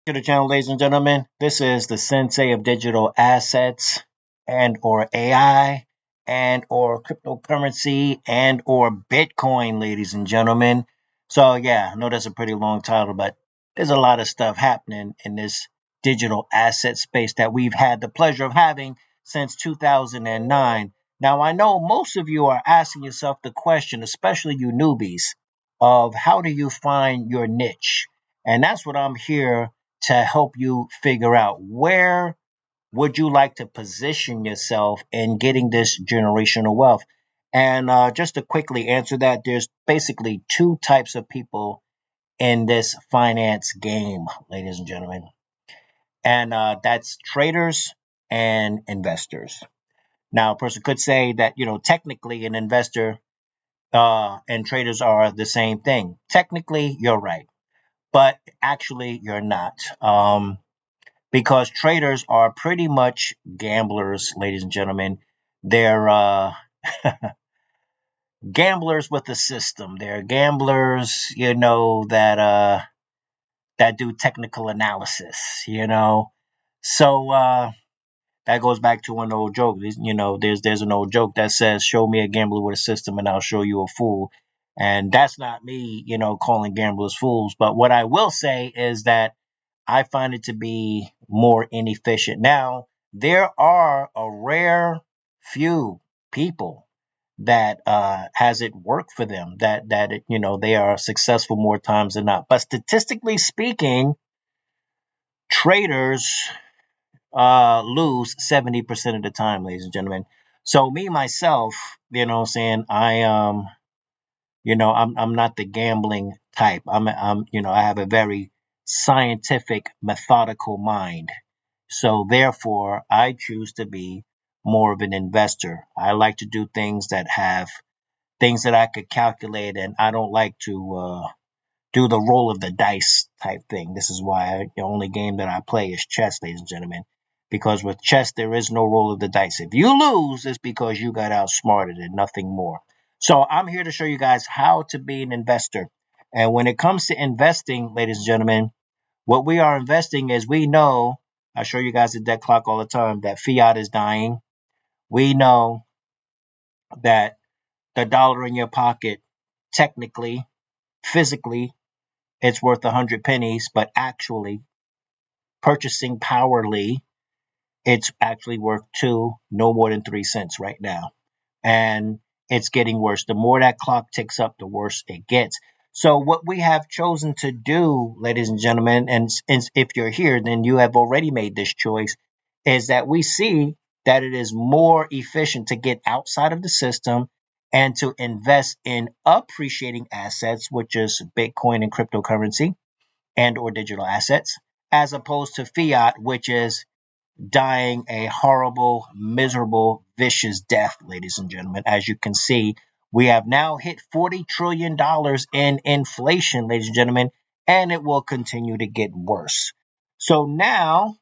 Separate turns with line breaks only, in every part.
To the channel, ladies and gentlemen. This is the Sensei of Digital Assets and or AI and or cryptocurrency and or Bitcoin, ladies and gentlemen. So yeah, I know that's a pretty long title, but there's a lot of stuff happening in this digital asset space that we've had the pleasure of having since 2009. Now, I know most of you are asking yourself the question, especially you newbies, of how do you find your niche? And that's what I'm here to help you figure out. Where would you like to position yourself in getting this generational wealth? And just to quickly answer that, there's basically two types of people in this finance game, ladies and gentlemen. And that's traders and investors. Now, a person could say that, technically an investor and traders are the same thing. Technically, you're right, but actually, you're not. Because traders are pretty much gamblers, ladies and gentlemen. They're gamblers with the system. They're gamblers, that do technical analysis. So that goes back to an old joke. There's an old joke that says, "Show me a gambler with a system, and I'll show you a fool." And that's not me, calling gamblers fools. But what I will say is that I find it to be more inefficient. Now, there are a rare few people that has it work for them, that they are successful more times than not. But statistically speaking, traders lose 70% of the time, ladies and gentlemen. So me myself, what I'm saying, I'm not the gambling type. I have a very scientific, methodical mind. So therefore, I choose to be more of an investor. I like to do things that have things that I could calculate, and I don't like to do the roll of the dice type thing. This is why the only game that I play is chess, ladies and gentlemen. Because with chess, there is no roll of the dice. If you lose, it's because you got outsmarted and nothing more. So I'm here to show you guys how to be an investor. And when it comes to investing, ladies and gentlemen, what we are investing is, we know, I show you guys the debt clock all the time, that fiat is dying. We know that the dollar in your pocket, technically, physically, it's worth 100 pennies, but actually, purchasing powerly, it's actually worth two, no more than 3 cents right now. And it's getting worse. The more that clock ticks up, the worse it gets. So, what we have chosen to do, ladies and gentlemen, and if you're here, then you have already made this choice, is that we see that it is more efficient to get outside of the system and to invest in appreciating assets, which is Bitcoin and cryptocurrency and or digital assets, as opposed to fiat, which is dying a horrible, miserable, vicious death, ladies and gentlemen. As you can see, we have now hit $40 trillion in inflation, ladies and gentlemen, and it will continue to get worse. So now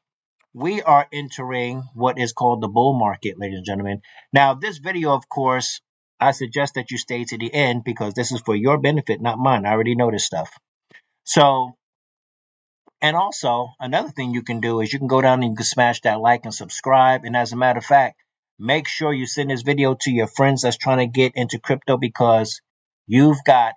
we are entering what is called the bull market, ladies and gentlemen. Now, this video, of course, I suggest that you stay to the end because this is for your benefit, not mine. I already know this stuff. So, and also, another thing you can do is you can go down and you can smash that like and subscribe. And as a matter of fact, make sure you send this video to your friends that's trying to get into crypto, because you've got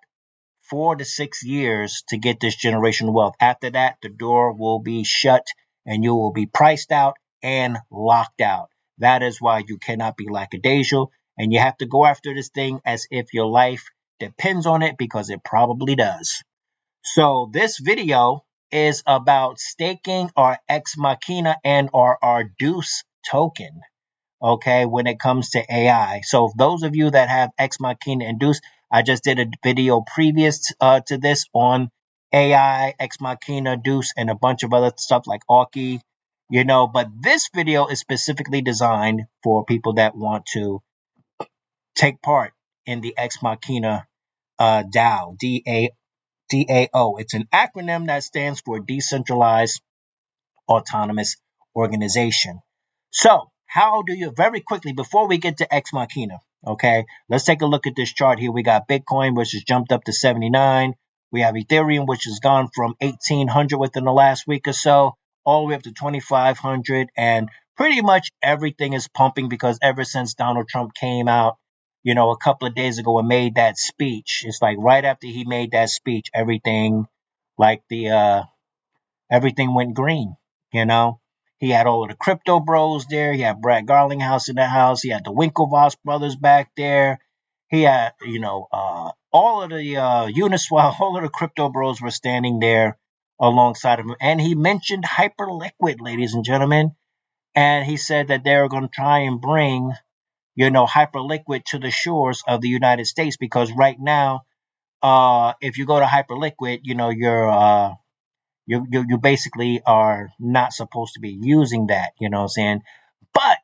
4 to 6 years to get this generational wealth. After that, the door will be shut and you will be priced out and locked out. That is why you cannot be lackadaisical, and you have to go after this thing as if your life depends on it, because it probably does. So this video is about staking our Xmachina and our DEUS token, okay, when it comes to AI. So those of you that have Xmachina and DEUS, I just did a video previous to this on AI, Xmachina, DEUS, and a bunch of other stuff like Orky, but this video is specifically designed for people that want to take part in the Xmachina DAO, DAO. It's an acronym that stands for Decentralized Autonomous Organization. So, how do you, very quickly, before we get to Ex Machina, okay, let's take a look at this chart here. We got Bitcoin, which has jumped up to 79. We have Ethereum, which has gone from 1,800 within the last week or so, all the way up to 2,500. And pretty much everything is pumping because ever since Donald Trump came out, a couple of days ago and made that speech, it's like right after he made that speech, like the everything went green. You know, he had all of the crypto bros there. He had Brad Garlinghouse in the house. He had the Winklevoss brothers back there. He had, all of the Uniswap, all of the crypto bros were standing there alongside of him. And he mentioned Hyperliquid, ladies and gentlemen. And he said that they were going to try and bring, Hyperliquid to the shores of the United States because right now, if you go to Hyperliquid, you basically are not supposed to be using that, you know what I'm saying? But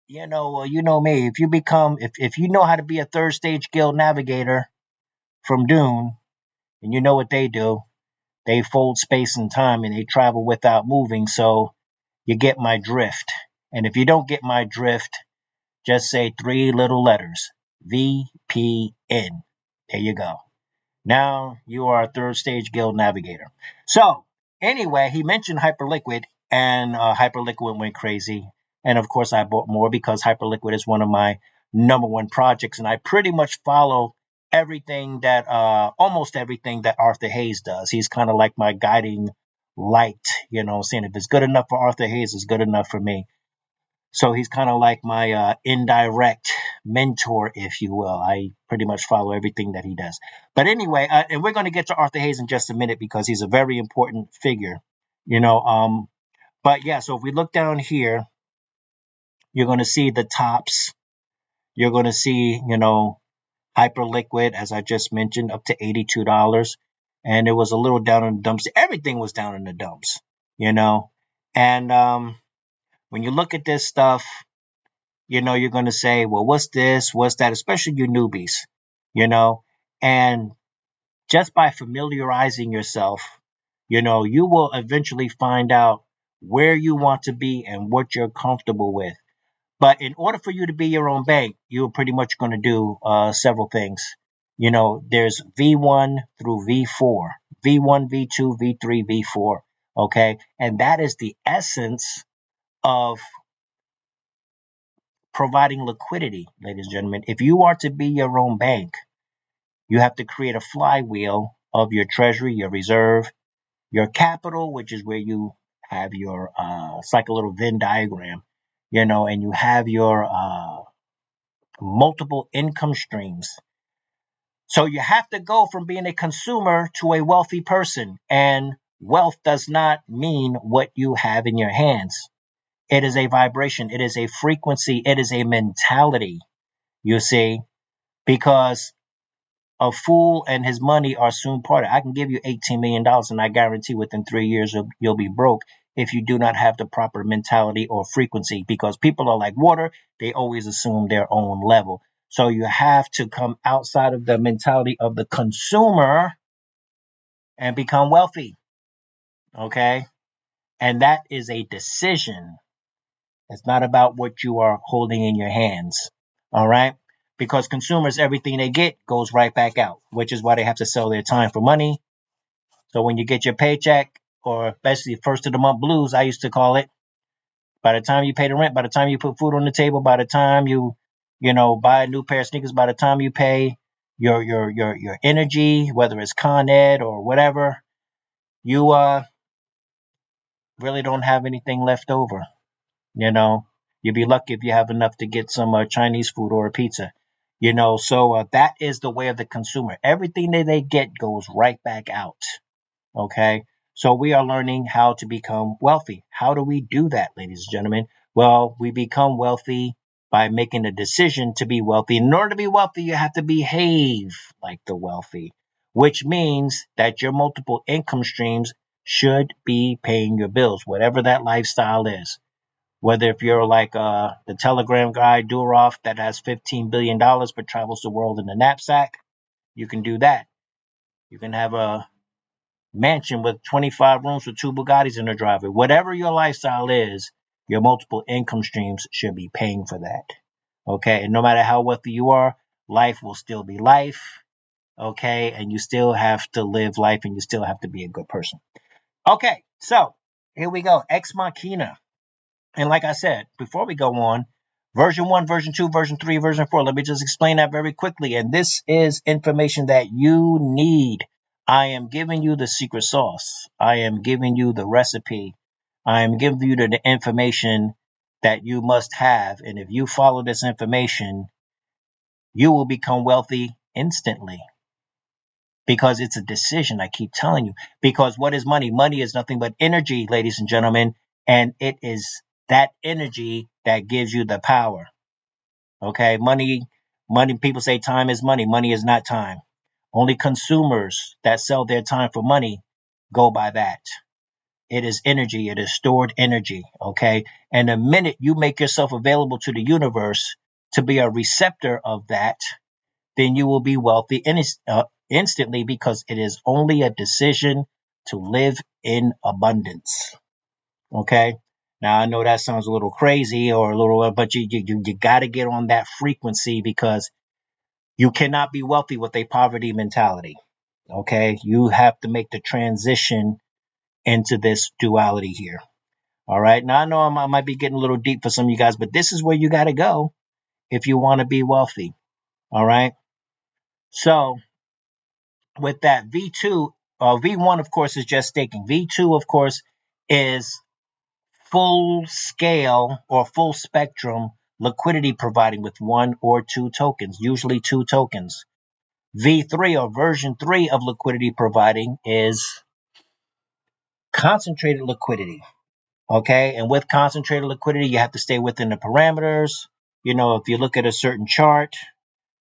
me, if you know how to be a third stage guild navigator from Dune, and you know what they do, they fold space and time and they travel without moving, so you get my drift. And if you don't get my drift, just say three little letters: VPN. There you go. Now you are a third stage guild navigator. So anyway, he mentioned Hyperliquid, and Hyperliquid went crazy. And of course, I bought more because Hyperliquid is one of my number one projects, and I pretty much follow almost everything that Arthur Hayes does. He's kind of like my guiding light, saying if it's good enough for Arthur Hayes, it's good enough for me. So he's kind of like my indirect mentor, if you will. I pretty much follow everything that he does. But anyway, and we're going to get to Arthur Hayes in just a minute because he's a very important figure, you know. But yeah, so if we look down here, you're going to see the tops. You're going to see, Hyperliquid, as I just mentioned, up to $82. And it was a little down in the dumps. Everything was down in the dumps, you know. And when you look at this stuff, you're going to say, well, what's this? What's that? Especially you newbies, you know, and just by familiarizing yourself, you will eventually find out where you want to be and what you're comfortable with. But in order for you to be your own bank, you're pretty much going to do several things. There's V1 through V4, V1, V2, V3, V4. Okay. And that is the essence of providing liquidity, ladies and gentlemen. If you are to be your own bank, you have to create a flywheel of your treasury, your reserve, your capital, which is where you have your, it's like a little Venn diagram, and you have your multiple income streams. So you have to go from being a consumer to a wealthy person. And wealth does not mean what you have in your hands. It is a vibration. It is a frequency. It is a mentality, you see, because a fool and his money are soon parted. I can give you $18 million and I guarantee within 3 years you'll be broke if you do not have the proper mentality or frequency, because people are like water. They always assume their own level. So you have to come outside of the mentality of the consumer and become wealthy. Okay. And that is a decision. It's not about what you are holding in your hands. All right. Because consumers, everything they get goes right back out, which is why they have to sell their time for money. So when you get your paycheck, or especially first of the month blues, I used to call it, by the time you pay the rent, by the time you put food on the table, by the time buy a new pair of sneakers, by the time you pay your energy, whether it's Con Ed or whatever, you really don't have anything left over. You'd be lucky if you have enough to get some Chinese food or a pizza. So that is the way of the consumer. Everything that they get goes right back out. Okay. So we are learning how to become wealthy. How do we do that, ladies and gentlemen? Well, we become wealthy by making a decision to be wealthy. In order to be wealthy, you have to behave like the wealthy, which means that your multiple income streams should be paying your bills, whatever that lifestyle is. Whether if you're like the Telegram guy, Durov, that has $15 billion but travels the world in a knapsack, you can do that. You can have a mansion with 25 rooms with two Bugattis in the driveway. Whatever your lifestyle is, your multiple income streams should be paying for that. Okay. And no matter how wealthy you are, life will still be life. okay? And you still have to live life and you still have to be a good person. Okay, so here we go. Xmachina. And like I said, before we go on, version 1, version 2, version 3, version 4, let me just explain that very quickly. And this is information that you need. I am giving you the secret sauce. I am giving you the recipe. I am giving you the information that you must have. And if you follow this information, you will become wealthy instantly because it's a decision. I keep telling you. Because what is money? Money is nothing but energy, ladies and gentlemen. And it is that energy that gives you the power. Okay. Money, people say time is money. Money is not time. Only consumers that sell their time for money go by that. It is energy. It is stored energy. Okay. And the minute you make yourself available to the universe to be a receptor of that, then you will be wealthy instantly because it is only a decision to live in abundance. Okay. Now I know that sounds a little crazy or a little, but you got to get on that frequency because you cannot be wealthy with a poverty mentality. Okay. You have to make the transition into this duality here. All right. Now I know I might be getting a little deep for some of you guys, but this is where you got to go if you want to be wealthy. All right. So with that V2, V1, of course, is just staking. V2, of course, is full scale or full spectrum liquidity providing with one or two tokens, usually two tokens. V3 or version 3 of liquidity providing is concentrated liquidity. Okay. And with concentrated liquidity, you have to stay within the parameters. If you look at a certain chart,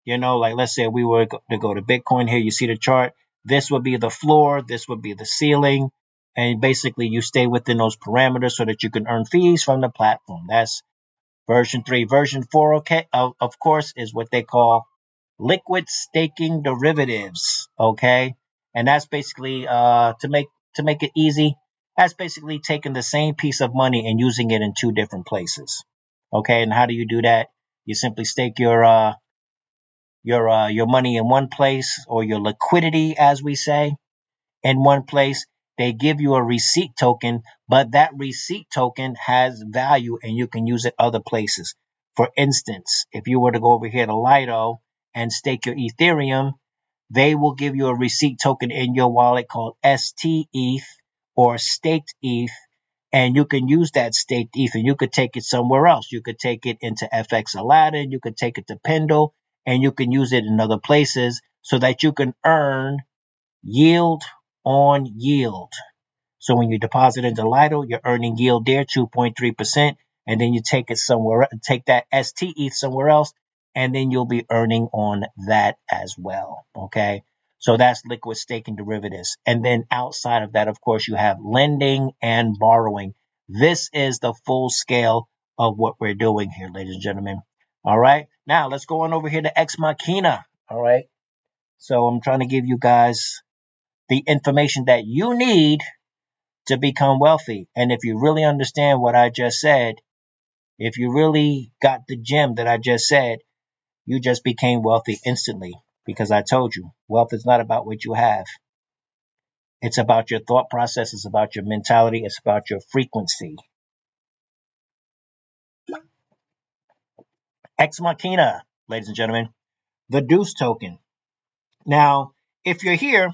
like let's say we were to go to Bitcoin here, you see the chart. This would be the floor, this would be the ceiling. And basically, you stay within those parameters so that you can earn fees from the platform. That's version 3. Version 4, okay, of course, is what they call liquid staking derivatives. Okay. And that's basically to make it easy, that's basically taking the same piece of money and using it in two different places. Okay. And how do you do that? You simply stake your money in one place, or your liquidity, as we say, in one place. They give you a receipt token, but that receipt token has value and you can use it other places. For instance, if you were to go over here to Lido and stake your Ethereum, they will give you a receipt token in your wallet called STETH or staked ETH, and you can use that staked ETH and you could take it somewhere else. You could take it into FX Aladdin, you could take it to Pendle, and you can use it in other places so that you can earn yield on yield. So when you deposit into Lido, you're earning yield there, 2.3%, and then you take it somewhere, take that STETH somewhere else, and then you'll be earning on that as well. Okay. So that's liquid staking derivatives. And then outside of that, of course, you have lending and borrowing. This is the full scale of what we're doing here, ladies and gentlemen. All right. Now let's go on over here to Xmachina. All right. So I'm trying to give you guys the information that you need to become wealthy. And if you really understand what I just said, if you really got the gem that I just said, you just became wealthy instantly. Because I told you, wealth is not about what you have. It's about your thought process. It's about your mentality. It's about your frequency. Xmachina, ladies and gentlemen, the DEUS token. Now, if you're here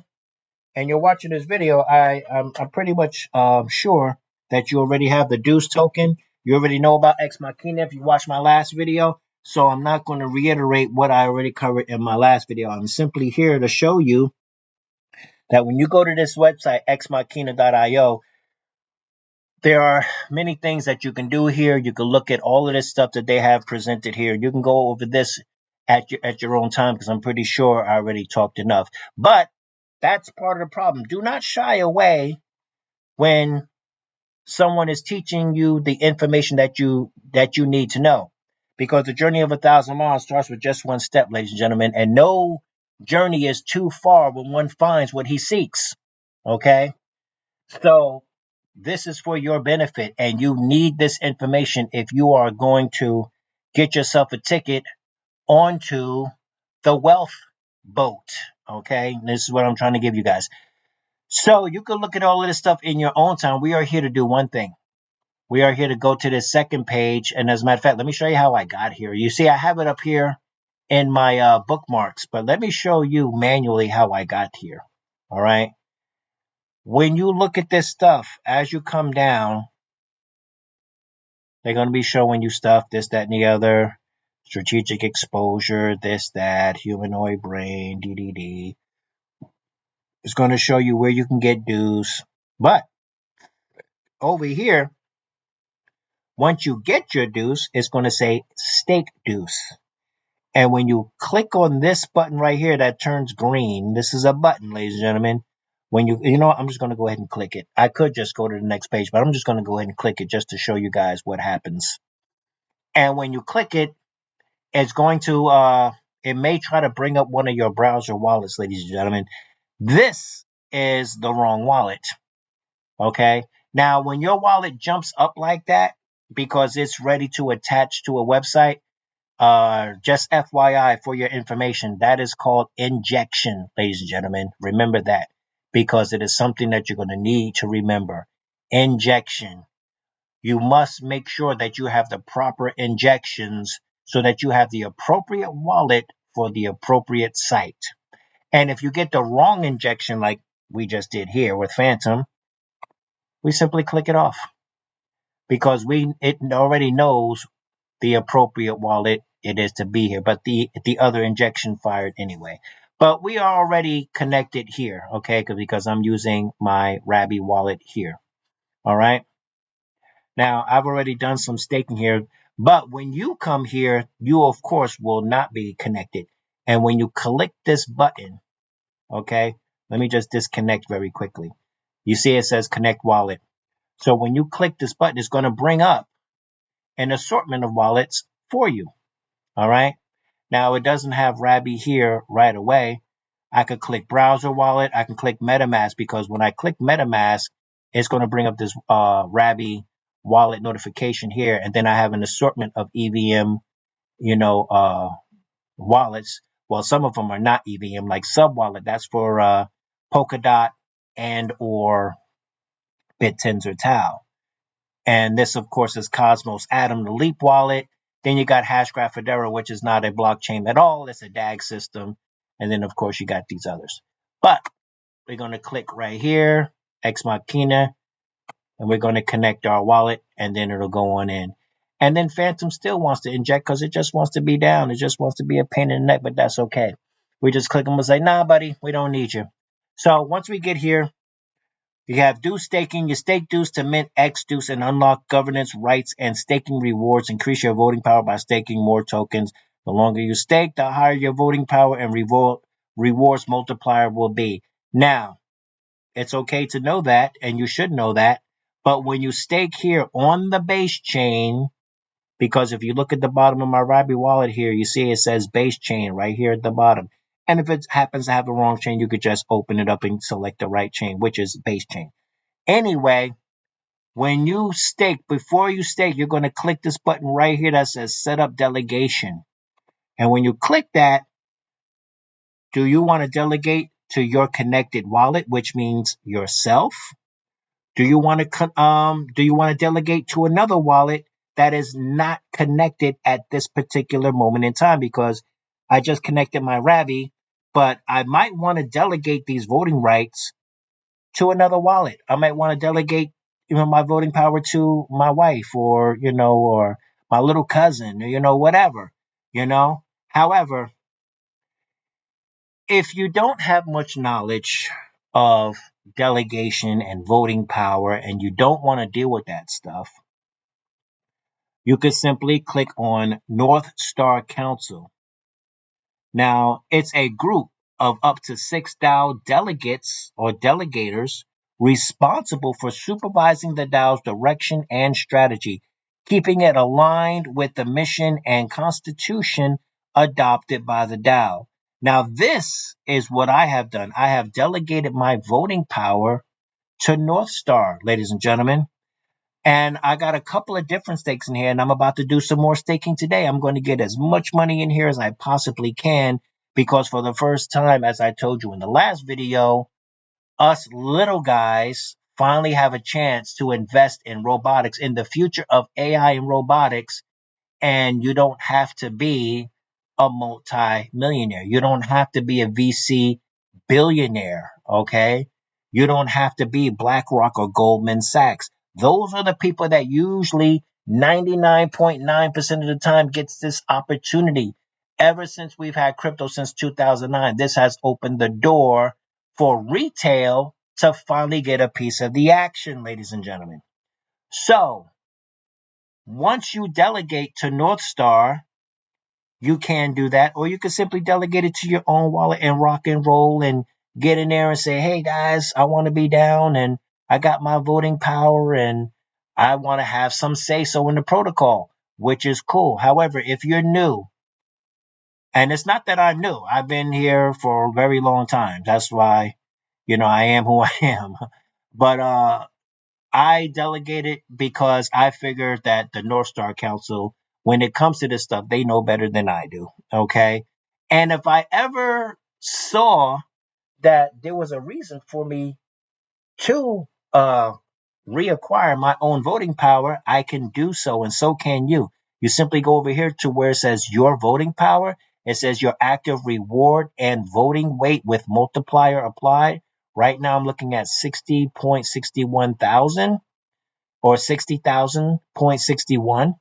and you're watching this video, I'm pretty much sure that you already have the DEUS token. You already know about Xmachina if you watched my last video. So I'm not going to reiterate what I already covered in my last video. I'm simply here to show you that when you go to this website, xmachina.io, there are many things that you can do here. You can look at all of this stuff that they have presented here. You can go over this at your own time because I'm pretty sure I already talked enough. But that's part of the problem. Do not shy away when someone is teaching you the information that you need to know, because the journey of 1,000 miles starts with just one step, ladies and gentlemen, and no journey is too far when one finds what he seeks. Okay, so this is for your benefit, and you need this information if you are going to get yourself a ticket onto the wealth boat. Okay, this is what I'm trying to give you guys. So you can look at all of this stuff in your own time. We are here to do one thing. We are here to go to this second page. And as a matter of fact, let me show you how I got here. You see, I have it up here in my bookmarks, but let me show you manually how I got here. All right. When you look at this stuff, as you come down, they're going to be showing you stuff, this, that, and the other. Strategic exposure, this, that, humanoid brain, DDD. It's going to show you where you can get DEUS. But over here, once you get your DEUS, it's going to say stake DEUS. And when you click on this button right here that turns green, this is a button, ladies and gentlemen. When you know what, I'm just going to go ahead and click it. I could just go to the next page, but I'm just going to go ahead and click it just to show you guys what happens. And when you click it, it's going to, it may try to bring up one of your browser wallets, ladies and gentlemen. This is the wrong wallet. Okay. Now, when your wallet jumps up like that, because it's ready to attach to a website, just FYI for your information, that is called injection, ladies and gentlemen. Remember that, because it is something that you're going to need to remember. Injection. You must make sure that you have the proper injections so that you have the appropriate wallet for the appropriate site. And if you get the wrong injection, like we just did here with Phantom, we simply click it off, because it already knows the appropriate wallet it is to be here, but the other injection fired anyway. But we are already connected here, okay, because I'm using my Rabby wallet here. All right. Now, I've already done some staking here, but when you come here, you, of course, will not be connected. And when you click this button, okay, let me just disconnect very quickly. You see it says connect wallet. So when you click this button, it's going to bring up an assortment of wallets for you. All right. Now, it doesn't have Rabby here right away. I could click browser wallet. I can click MetaMask, because when I click MetaMask, it's going to bring up this Rabby wallet notification here. And then I have an assortment of EVM, wallets. Well, some of them are not EVM, like Sub Wallet. That's for Polkadot and or BitTensor Tau. And this, of course, is Cosmos Atom, the Leap wallet. Then you got Hashgraph Federa, which is not a blockchain at all. It's a DAG system. And then, of course, you got these others. But we're going to click right here, Xmachina, and we're going to connect our wallet, and then it'll go on in. And then Phantom still wants to inject because it just wants to be down. It just wants to be a pain in the neck, but that's okay. We just click them and say, nah, buddy, we don't need you. So once we get here, you have DEUS staking. You stake DEUS to mint X DEUS and unlock governance rights and staking rewards. Increase your voting power by staking more tokens. The longer you stake, the higher your voting power and rewards multiplier will be. Now, it's okay to know that, and you should know that. But when you stake here on the base chain, because if you look at the bottom of my Rabby wallet here, you see it says base chain right here at the bottom. And if it happens to have the wrong chain, you could just open it up and select the right chain, which is base chain. Anyway, when you stake, before you stake, you're going to click this button right here that says set up delegation. And when you click that, do you want to delegate to your connected wallet, which means yourself? Do you want to delegate to another wallet that is not connected at this particular moment in time? Because I just connected my Rabby, but I might want to delegate these voting rights to another wallet. I might want to delegate, my voting power to my wife, or or my little cousin, or whatever. However, if you don't have much knowledge of delegation and voting power, and you don't want to deal with that stuff, you could simply click on North Star Council. Now, it's a group of up to 6 DAO delegates or delegators responsible for supervising the DAO's direction and strategy, keeping it aligned with the mission and constitution adopted by the DAO. Now, this is what I have done. I have delegated my voting power to North Star, ladies and gentlemen. And I got a couple of different stakes in here, and I'm about to do some more staking today. I'm going to get as much money in here as I possibly can, because for the first time, as I told you in the last video, us little guys finally have a chance to invest in robotics, in the future of AI and robotics. And you don't have to be a multi-millionaire. You don't have to be a VC billionaire, okay? You don't have to be BlackRock or Goldman Sachs. Those are the people that usually 99.9% of the time gets this opportunity. Ever since we've had crypto since 2009, this has opened the door for retail to finally get a piece of the action, ladies and gentlemen. So once you delegate to North Star, you can do that, or you can simply delegate it to your own wallet and rock and roll and get in there and say, hey guys, I want to be down and I got my voting power and I want to have some say so in the protocol, which is cool. However, if you're new, and it's not that I'm new, I've been here for a very long time. That's why, I am who I am. But I delegated because I figured that the North Star Council, when it comes to this stuff, they know better than I do. Okay. And if I ever saw that there was a reason for me to reacquire my own voting power, I can do so, and so can you. You simply go over here to where it says your voting power. It says your active reward and voting weight with multiplier applied. Right now, I'm looking at 60.61 thousand or 60,000.61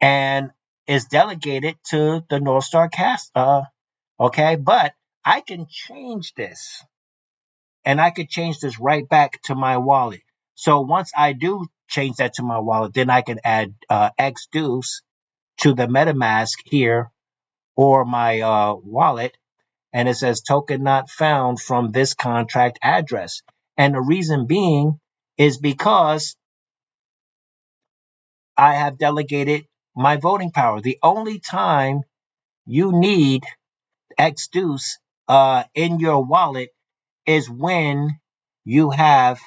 and is delegated to the North Star cast. Okay, but I can change this and I could change this right back to my wallet. So once I do change that to my wallet, then I can add XDEUS to the MetaMask here or my wallet. And it says token not found from this contract address. And the reason being is because I have delegated my voting power. The only time you need XDEUS in your wallet is you have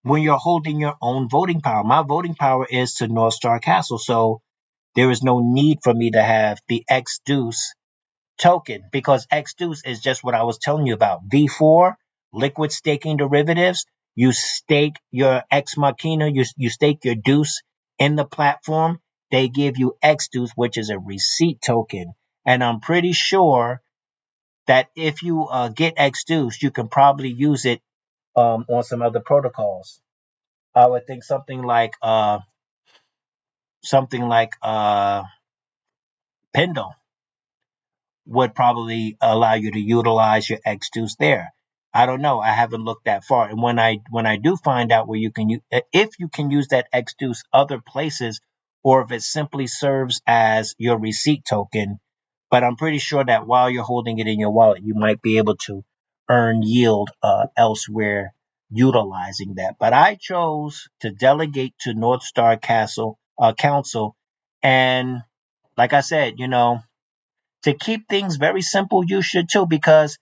when you're holding your own voting power. My voting power is to North Star Castle, so there is no need for me to have the XDEUS token because XDEUS is just what I was telling you about. V4, liquid staking derivatives. You stake your Xmachina, you stake your deuce in the platform. They give you XDEUS, which is a receipt token. And I'm pretty sure that if you get XDEUS, you can probably use it on some other protocols. I would think something like Pendle would probably allow you to utilize your XDeuce there. I don't know. I haven't looked that far. And when I do find out where you can use, if you can use that XDeuce other places, or if it simply serves as your receipt token, but I'm pretty sure that while you're holding it in your wallet, you might be able to earn yield elsewhere utilizing that. But I chose to delegate to North Star Castle Council, and like I said, to keep things very simple, you should too, because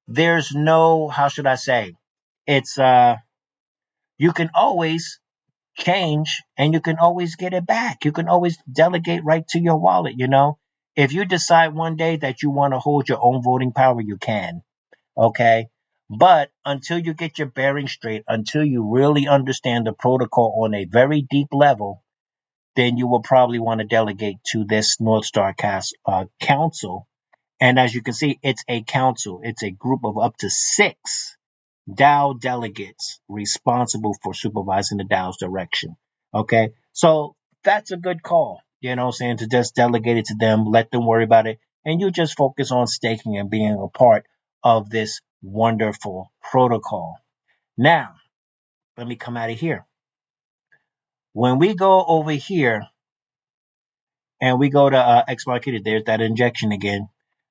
there's no, how should I say, it's you can always change and you can always get it back. You can always delegate right to your wallet. If you decide one day that you want to hold your own voting power, you can. Okay. But until you get your bearings straight, until you really understand the protocol on a very deep level, then you will probably want to delegate to this North Star Council. And as you can see, it's a council. It's a group of up to 6 DAO delegates responsible for supervising the DAO's direction. Okay. So that's a good call, to just delegate it to them, let them worry about it. And you just focus on staking and being a part of this wonderful protocol. Now, let me come out of here. When we go over here, and we go to XMAQUINA, there's that injection again.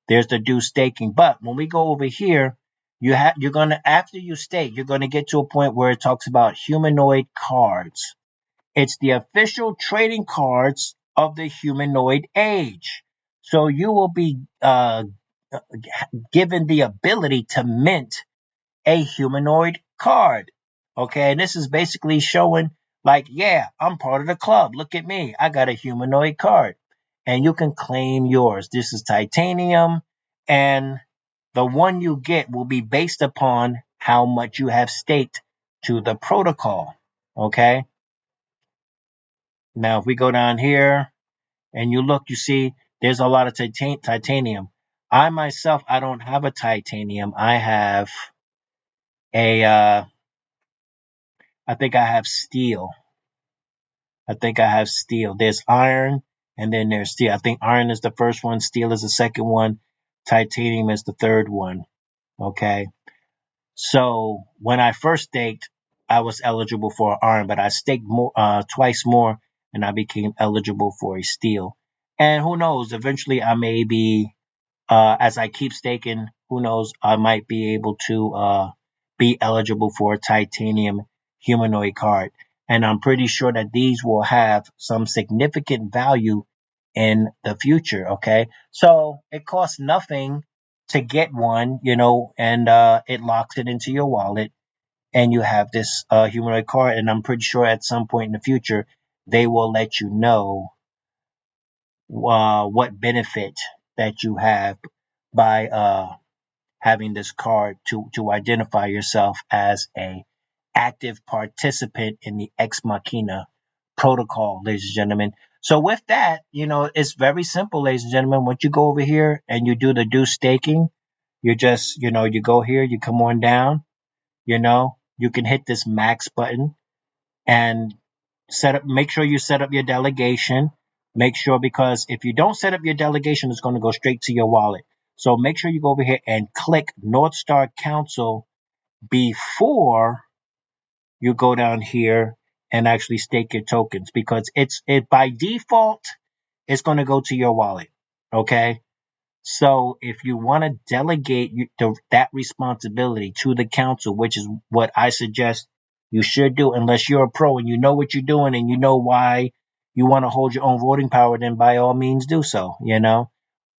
There's the due staking. But when we go over here, you're gonna after you stake, you're gonna get to a point where it talks about humanoid cards. It's the official trading cards of the humanoid age. So you will be given the ability to mint a humanoid card. Okay, and this is basically showing, like, yeah, I'm part of the club. Look at me. I got a humanoid card. And you can claim yours. This is titanium. And the one you get will be based upon how much you have staked to the protocol. Okay. Now, if we go down here and you look, you see there's a lot of titanium. I myself, I don't have a titanium. I have I think I have steel. I think I have steel. There's iron and then there's steel. I think iron is the first one, steel is the second one, titanium is the third one. Okay. So when I first staked, I was eligible for iron, but I staked more, twice more, and I became eligible for a steel. And who knows? Eventually, I may be, as I keep staking, who knows? I might be able to be eligible for a titanium humanoid card. And I'm pretty sure that these will have some significant value in the future. Okay. So it costs nothing to get one, and it locks it into your wallet and you have this humanoid card. And I'm pretty sure at some point in the future, they will let you know what benefit that you have by having this card to identify yourself as a active participant in the Xmachina protocol, ladies and gentlemen. So with that, it's very simple, ladies and gentlemen. Once you go over here and you do the DEUS staking, you just, you go here, you come on down, you can hit this max button and make sure you set up your delegation. Make sure, because if you don't set up your delegation, it's going to go straight to your wallet. So make sure you go over here and click North Star Council before you go down here and actually stake your tokens, because it by default it's going to go to your wallet. Okay. So if you want to delegate that responsibility to the council, which is what I suggest you should do, unless you're a pro and you know what you're doing and you know why you want to hold your own voting power, then by all means do so,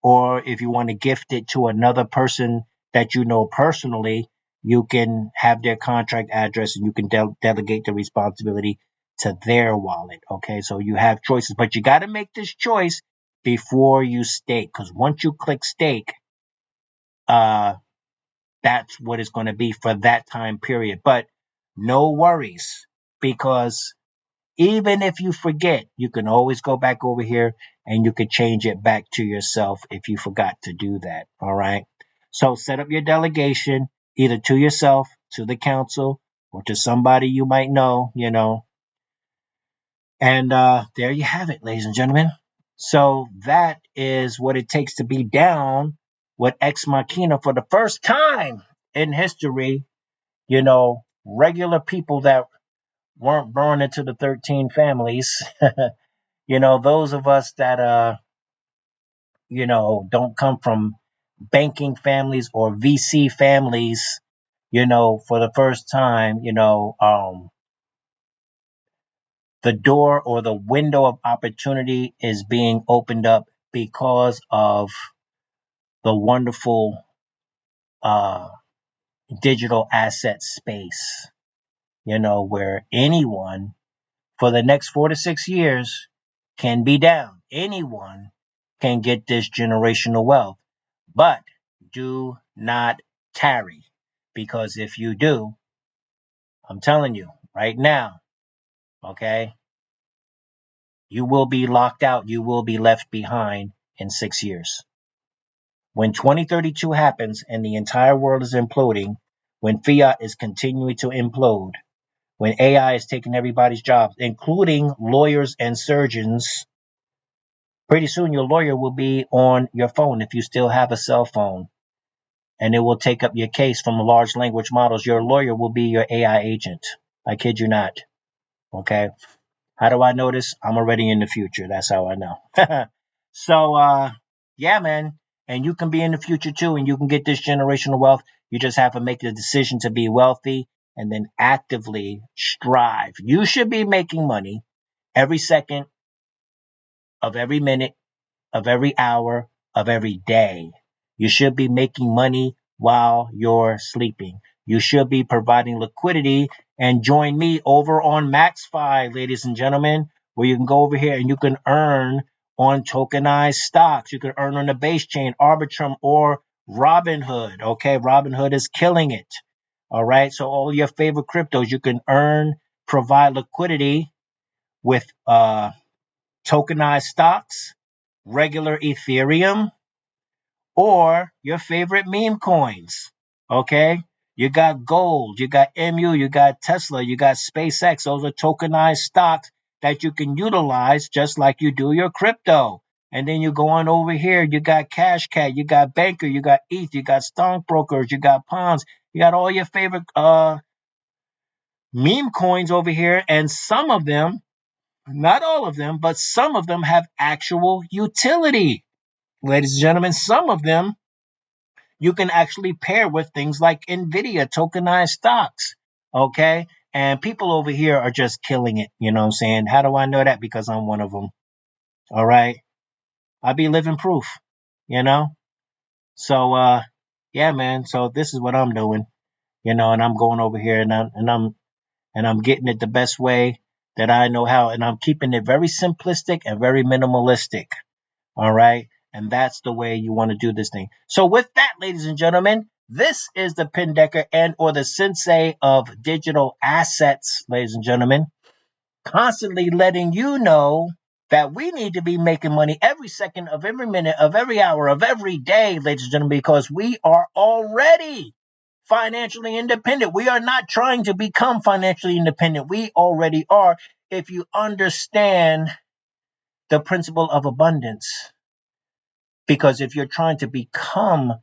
Or if you want to gift it to another person that you know personally, you can have their contract address and you can delegate the responsibility to their wallet. Okay, so you have choices, but you got to make this choice before you stake, because once you click stake, uh, that's what it's going to be for that time period. But no worries, because even if you forget, you can always go back over here and you can change it back to yourself if you forgot to do that. All right. So set up your delegation either to yourself, to the council, or to somebody you might know, And there you have it, ladies and gentlemen. So that is what it takes to be down with Ex Machina for the first time in history. Regular people that weren't born into the 13 families. Those of us that don't come from banking families or VC families, for the first time, the door or the window of opportunity is being opened up because of the wonderful uh, digital asset space, where anyone for the next 4 to 6 years can be down. Anyone can get this generational wealth, but do not tarry, because if you do, I'm telling you right now, okay, you will be locked out. You will be left behind in 6 years. When 2032 happens and the entire world is imploding, when fiat is continuing to implode, when AI is taking everybody's jobs, including lawyers and surgeons, pretty soon your lawyer will be on your phone if you still have a cell phone, and it will take up your case from large language models. Your lawyer will be your AI agent. I kid you not. Okay. How do I know this? I'm already in the future. That's how I know. So, yeah, man. And you can be in the future too, and you can get this generational wealth. You just have to make the decision to be wealthy and then actively strive. You should be making money every second of every minute of every hour of every day. You should be making money while you're sleeping. You should be providing liquidity, and join me over on MaxFi, ladies and gentlemen, where you can go over here and you can earn on tokenized stocks. You can earn on the base chain, Arbitrum, or Robinhood. Okay, Robinhood is killing it. All right, so all your favorite cryptos you can provide liquidity with tokenized stocks, regular Ethereum, or your favorite meme coins. Okay, you got gold, you got MU, you got Tesla, you got SpaceX. Those are tokenized stocks that you can utilize just like you do your crypto. And then you go on over here, you got Cash Cat, you got Banker, you got ETH, you got stockbrokers, you got Ponds, you got all your favorite meme coins over here. And some of them, not all of them, but some of them have actual utility. Ladies and gentlemen, some of them you can actually pair with things like NVIDIA tokenized stocks. Okay. And people over here are just killing it. You know what I'm saying? How do I know that? Because I'm one of them. All right. I be living proof, you know? So, yeah, man. So this is what I'm doing, and I'm going over here and I'm getting it the best way that I know how. And I'm keeping it very simplistic and very minimalistic. All right. And that's the way you want to do this thing. So with that, ladies and gentlemen, this is the Pindecker and or the sensei of digital assets, ladies and gentlemen, constantly letting you know that we need to be making money every second of every minute of every hour of every day, ladies and gentlemen, because we are already financially independent. We are not trying to become financially independent. We already are. If you understand the principle of abundance, because if you're trying to become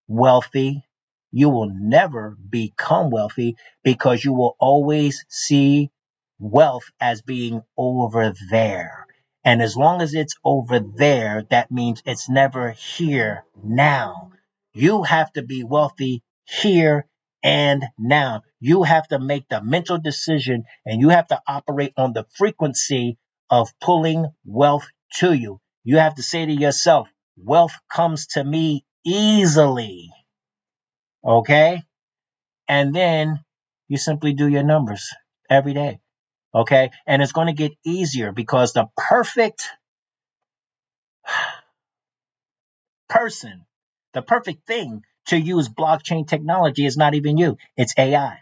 wealthy, you will never become wealthy because you will always see wealth as being over there. And as long as it's over there, that means it's never here now. You have to be wealthy here and now. You have to make the mental decision and you have to operate on the frequency of pulling wealth to you. You have to say to yourself, wealth comes to me easily. Okay. And then you simply do your numbers every day. Okay. And it's going to get easier because the perfect person, the perfect thing to use blockchain technology is not even you, it's AI.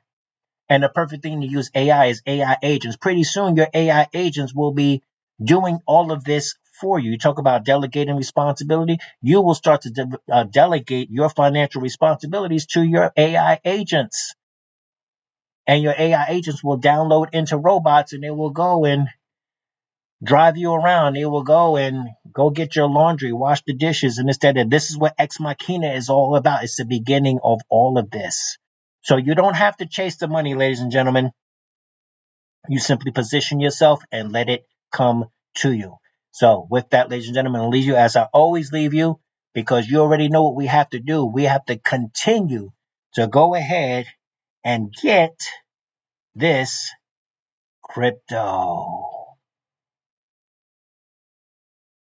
And the perfect thing to use AI is AI agents. Pretty soon, your AI agents will be doing all of this for you. You talk about delegating responsibility. You will start to delegate your financial responsibilities to your AI agents. And your AI agents will download into robots and they will go and drive you around. They will go and go get your laundry, wash the dishes, and instead of this is what Xmachina is all about. It's the beginning of all of this. So you don't have to chase the money, ladies and gentlemen. You simply position yourself and let it come to you. So with that, ladies and gentlemen, I'll leave you as I always leave you because you already know what we have to do. We have to continue to go ahead and get this crypto.